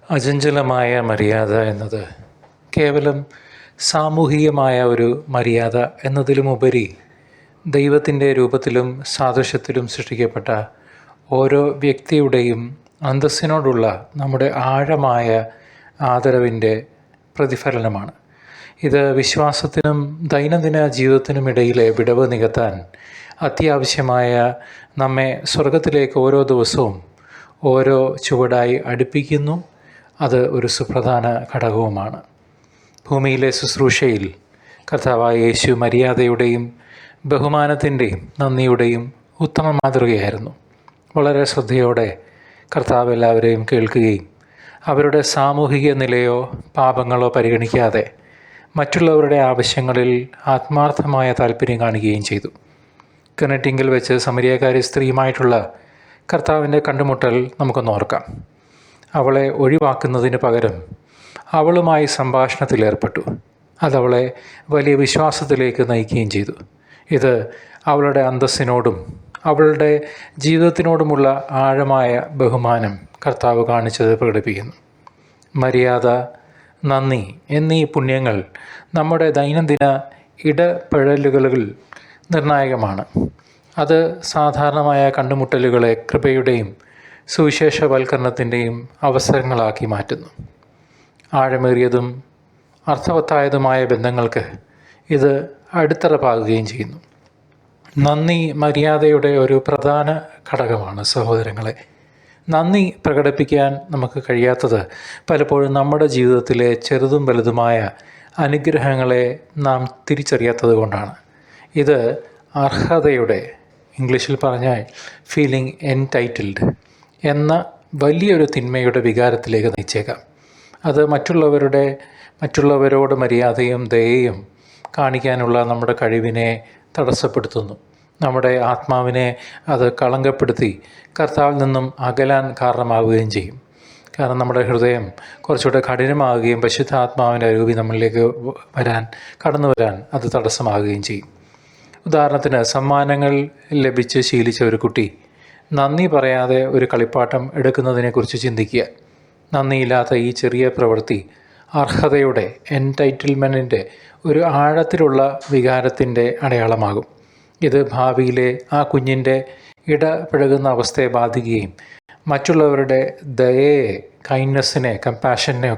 അചഞ്ചലമായ മര്യാദ എന്നത് കേവലം സാമൂഹികമായ ഒരു മര്യാദ എന്നതിലുമുപരി ദൈവത്തിൻ്റെ രൂപത്തിലും സാദൃശ്യത്തിലും സൃഷ്ടിക്കപ്പെട്ട ഓരോ വ്യക്തിയുടെയും അന്തസ്സിനോടുള്ള നമ്മുടെ ആഴമായ ആദരവിൻ്റെ പ്രതിഫലനമാണ്. ഇത് വിശ്വാസത്തിനും ദൈനംദിന ജീവിതത്തിനും ഇടയിലെ വിടവ് നികത്താൻ അത്യാവശ്യമായ നമ്മെ സ്വർഗത്തിലേക്ക് ഓരോ ദിവസവും ഓരോ ചുവടായി അടുപ്പിക്കുന്നു. അത് ഒരു സുപ്രധാന ഘടകവുമാണ്. ഭൂമിയിലെ ശുശ്രൂഷയിൽ കർത്താവായ യേശു മര്യാദയുടെയും ബഹുമാനത്തിൻ്റെയും നന്ദിയുടെയും ഉത്തമ മാതൃകയായിരുന്നു. വളരെ ശ്രദ്ധയോടെ കർത്താവ് എല്ലാവരെയും കേൾക്കുകയും അവരുടെ സാമൂഹിക നിലയോ പാപങ്ങളോ പരിഗണിക്കാതെ മറ്റുള്ളവരുടെ ആവശ്യങ്ങളിൽ ആത്മാർത്ഥമായ താല്പര്യം കാണിക്കുകയും ചെയ്തു. കിണറ്റിങ്കിൽ വെച്ച് സമരിയക്കാരി സ്ത്രീയുമായിട്ടുള്ള കർത്താവിൻ്റെ കണ്ടുമുട്ടൽ നമുക്കൊന്നോർക്കാം. അവളെ ഒഴിവാക്കുന്നതിന് പകരം അവളുമായി സംഭാഷണത്തിലേർപ്പെട്ടു. അതവളെ വലിയ വിശ്വാസത്തിലേക്ക് നയിക്കുകയും ചെയ്തു. ഇത് അവളുടെ അന്തസ്സിനോടും അവളുടെ ജീവിതത്തിനോടുമുള്ള ആഴമായ ബഹുമാനം കർത്താവ് കാണിച്ചത് പ്രകടിപ്പിക്കുന്നു. മര്യാദ, നന്ദി എന്നീ പുണ്യങ്ങൾ നമ്മുടെ ദൈനംദിന ഇടപഴകലുകളിൽ നിർണായകമാണ്. അത് സാധാരണമായ കണ്ടുമുട്ടലുകളെ കൃപയുടെയും സുവിശേഷവൽക്കരണത്തിൻ്റെയും അവസരങ്ങളാക്കി മാറ്റുന്നു. ആഴമേറിയതും അർത്ഥവത്തായതുമായ ബന്ധങ്ങൾക്ക് ഇത് അടിത്തറ പാകുകയും ചെയ്യുന്നു. നന്ദി മര്യാദയുടെ ഒരു പ്രധാന ഘടകമാണ്. സഹോദരങ്ങളെ, നന്ദി പ്രകടിപ്പിക്കാൻ നമുക്ക് കഴിയാത്തത് പലപ്പോഴും നമ്മുടെ ജീവിതത്തിലെ ചെറുതും വലുതുമായ അനുഗ്രഹങ്ങളെ നാം തിരിച്ചറിയാത്തത് കൊണ്ടാണ്. ഇത് അർഹതയുടെ, ഇംഗ്ലീഷിൽ പറഞ്ഞാൽ ഫീലിംഗ് എൻടൈറ്റിൽഡ് എന്ന വലിയൊരു തിന്മയുടെ വികാരത്തിലേക്ക് നയിച്ചേക്കാം. അത് മറ്റുള്ളവരോട് മര്യാദയും ദയയും കാണിക്കാനുള്ള നമ്മുടെ കഴിവിനെ തടസ്സപ്പെടുത്തുന്നു. നമ്മുടെ ആത്മാവിനെ അത് കളങ്കപ്പെടുത്തി കർത്താവിൽ നിന്നും അകലാൻ കാരണമാവുകയും ചെയ്യും. കാരണം നമ്മുടെ ഹൃദയം കുറച്ചുകൂടെ കഠിനമാവുകയും പരിശുദ്ധാത്മാവിൻ്റെ രൂപി നമ്മളിലേക്ക് കടന്നു വരാൻ അത് തടസ്സമാവുകയും ചെയ്യും. ഉദാഹരണത്തിന്, സമ്മാനങ്ങൾ ലഭിച്ച് ശീലിച്ച ഒരു കുട്ടി നന്ദി പറയാതെ ഒരു കളിപ്പാട്ടം എടുക്കുന്നതിനെക്കുറിച്ച് ചിന്തിക്കുക. നന്ദിയില്ലാത്ത ഈ ചെറിയ പ്രവൃത്തി അർഹതയുടെ, എൻടൈറ്റിൽമെൻറ്റിൻ്റെ ഒരു ആഴത്തിലുള്ള വികാരത്തിൻ്റെ അടയാളമാകും. ഇത് ഭാവിയിലെ ആ കുഞ്ഞിൻ്റെ ഇടപഴകുന്ന അവസ്ഥയെ ബാധിക്കുകയും മറ്റുള്ളവരുടെ ദയയെ, കൈൻഡ്നെസ്സിനെ, കമ്പാഷനെ